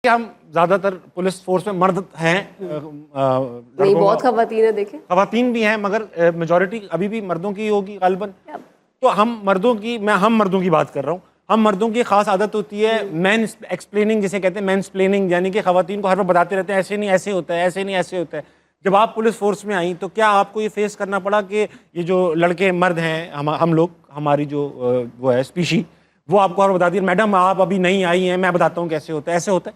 हम ज़्यादातर police force में मर्द हैं, नहीं बहुत खवातीन है, देखें खवातीन भी हैं, मगर मेजॉरिटी अभी भी मर्दों की होगी गालिबन। तो हम मर्दों की बात कर रहा हूँ। हम मर्दों की खास आदत होती है मैन एक्सप्लेनिंग, जिसे कहते हैं मैंसप्लेनिंग, यानी कि खवातीन को हर बार बताते रहते हैं ऐसे नहीं ऐसे होता है, ऐसे नहीं ऐसे होता है। जब आप पुलिस फोर्स में आई तो क्या आपको ये फेस करना पड़ा कि ये जो लड़के मर्द हैं, हम लोग, हमारी जो वो है स्पीशी, वो आपको हर बताती है मैडम आप अभी नहीं आई हैं, मैं बताता हूँ कैसे होता है, ऐसे होता है?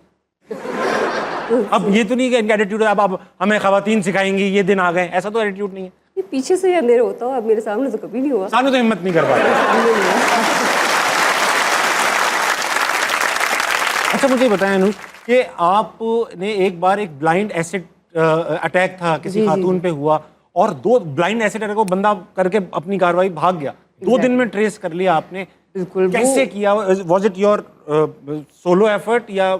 अब ये तो नहीं कि इनका एटीट्यूड है अब हमें खवातीन सिखाएंगी, ये दिन आ गए, ऐसा तो एटीट्यूड नहीं है। ये पीछे से अंधेरे होता हो, अब मेरे सामने तो कभी नहीं हुआ। सामने तो हिम्मत नहीं कर पाते। अच्छा मुझे बताएं अनुज कि आपने एक बार एक ब्लाइंड एसिड अटैक था किसी खातून पे हुआ और 2 ब्लाइंड एसिड अटैक को बंदा करके अपनी कार्रवाई भाग गया, 2 दिन में ट्रेस कर लिया आपने। बिल्कुल। कैसे किया? Was it your solo effort या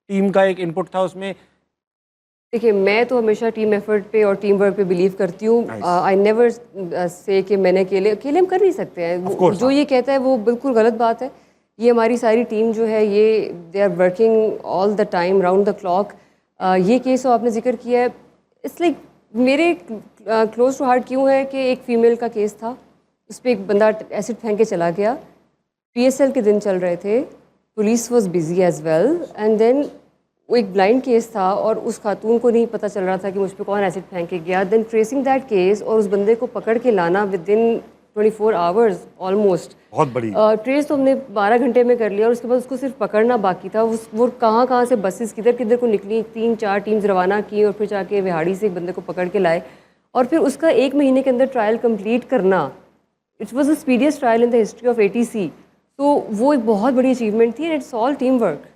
टीम का एक इनपुट था उसमें? देखिए, मैं तो हमेशा टीम एफर्ट पे और टीम वर्क पे बिलीव करती हूँ। आई नेवर से कि मैंने अकेले हम कर नहीं सकते हैं। जो ये कहता है वो बिल्कुल गलत बात है। ये हमारी सारी टीम जो है ये they are working all the time round the clock. ये केस जो आपने जिक्र किया है, इट्स लाइक मेरे क्लोज टू हार्ट क्यों है कि एक फ़ीमेल का केस था, उस पर एक बंदा एसिड फेंक के चला गया। PSL के दिन चल रहे थे, police was busy as well, and then वो एक ब्लाइंड केस था और उस खातून को नहीं पता चल रहा था कि मुझ पर कौन एसिड फेंक के गया। देन ट्रेसिंग दैट केस और उस बंदे को पकड़ के लाना विद इन 24 आवर्स ऑलमोस्ट, बहुत बड़ी ट्रेस तो हमने 12 घंटे में कर लिया और उसके बाद उसको सिर्फ पकड़ना बाकी था। वो कहाँ से बसेस किधर को निकली, 3-4 टीम्स रवाना की और फिर जाके विहाड़ी से एक बंदे को पकड़ के लाए और फिर उसका 1 महीने के अंदर ट्रायल कंप्लीट करना। It was the speediest trial in the history of ATC। तो वो एक बहुत बड़ी अचीवमेंट थी and it's all team work.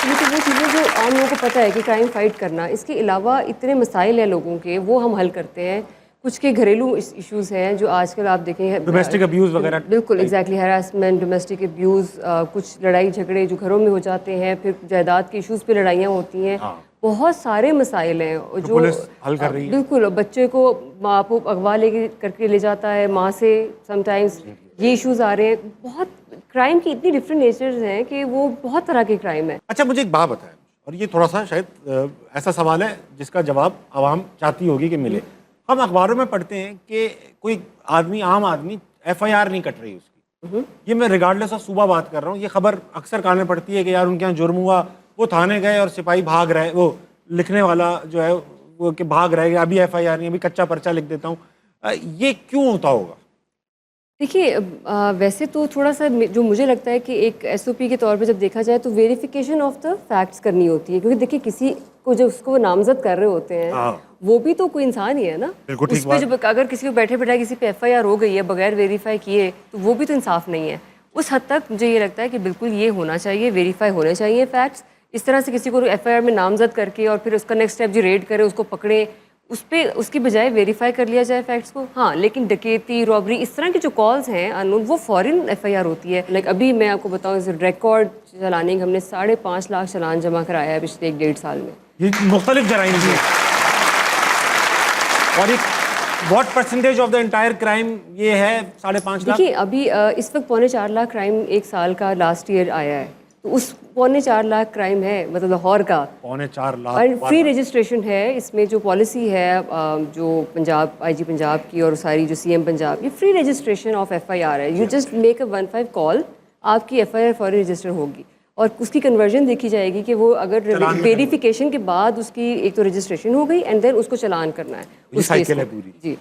तो वो चीज़ें जो आम लोगों को पता है कि क्राइम फाइट करना, इसके अलावा इतने मसाइल हैं लोगों के, वो हम हल करते हैं। कुछ के घरेलू इश्यूज़ हैं जो आजकल आप देखें, डोमेस्टिक अब्यूज़ वगैरह। बिल्कुल एग्जैक्टली, हैरासमेंट, डोमेस्टिक अब्यूज़, कुछ लड़ाई झगड़े जो घरों में हो जाते हैं, फिर जायदाद के इश्यूज़ पे लड़ाइयाँ होती हैं। बहुत सारे मसाइल हैं जो पुलिस हल कर रही है। बिल्कुल, बच्चे को माँ को अगवा करके ले जाता है माँ से, समटाइम्स ये इश्यूज़ आ रहे हैं। बहुत क्राइम की इतनी डिफरेंट नेचर्स हैं कि वो बहुत तरह के क्राइम है। अच्छा मुझे एक बात बताएं, और ये थोड़ा सा शायद ऐसा सवाल है जिसका जवाब आवाम चाहती होगी कि मिले। हम अखबारों में पढ़ते हैं कि कोई आदमी, आम आदमी, FIR नहीं कट रही उसकी। ये मैं रिगार्डलेस ऑफ सूबा बात कर रहा हूँ। ये खबर अक्सर कान में पड़ती है कि यार उनके यहाँ जुर्म हुआ, वो थाने गए और सिपाही भाग रहे, वो लिखने वाला जो है वो कि भाग रहे, अभी FIR नहीं, अभी कच्चा पर्चा लिख देता हूँ। ये क्यों होता होगा? देखिए, वैसे तो थोड़ा सा जो मुझे लगता है कि एक SOP के तौर पे जब देखा जाए तो वेरिफिकेशन ऑफ द फैक्ट्स करनी होती है, क्योंकि देखिए किसी को जो उसको नामजद कर रहे होते हैं वो भी तो कोई इंसान ही है ना। उस पर जब अगर किसी को बैठे बैठाए किसी पे FIR हो गई है बगैर वेरीफाई किए, तो वो भी तो इंसाफ नहीं है। उस हद तक मुझे ये लगता है कि बिल्कुल ये होना चाहिए, वेरीफाई होने चाहिए फैक्ट्स। इस तरह से किसी को FIR में नामजद करके और फिर उसका नेक्स्ट स्टेप जो रेड करे, उसको पकड़े, उस पर उसकी बजाय वेरीफाई कर लिया जाए फैक्ट्स को। हाँ, लेकिन डकैती, रॉबरी, इस तरह की जो कॉल्स हैं अननोन, वो फॉरेन FIR होती है। लाइक अभी मैं आपको बताऊँ, इस रिकॉर्ड चलाने के हमने 5.5 लाख चालान जमा कराया है पिछले 1-1.5 साल में। ये मुख्तलिफ जराइम है। और एक what percentage of the entire crime ये है 5.5 लाख? देखिए अभी इस वक्त 4.25 लाख क्राइम 1 साल का लास्ट ईयर आया है, तो उस 4.25 लाख क्राइम है, मतलब लाहौर का 4.25 लाख। और फ्री रजिस्ट्रेशन है। इसमें जो पॉलिसी है जो पंजाब IG पंजाब की और सारी जो CM पंजाब, ये फ्री रजिस्ट्रेशन ऑफ FIR है। You just make a 15 call, आपकी FIR फौरी रजिस्टर होगी और उसकी कन्वर्जन देखी जाएगी कि वो अगर वेरिफिकेशन के बाद उसकी एक तो रजिस्ट्रेशन हो गई एंड देन उसको चलान करना है। ये साइकिल है पूरी। जी।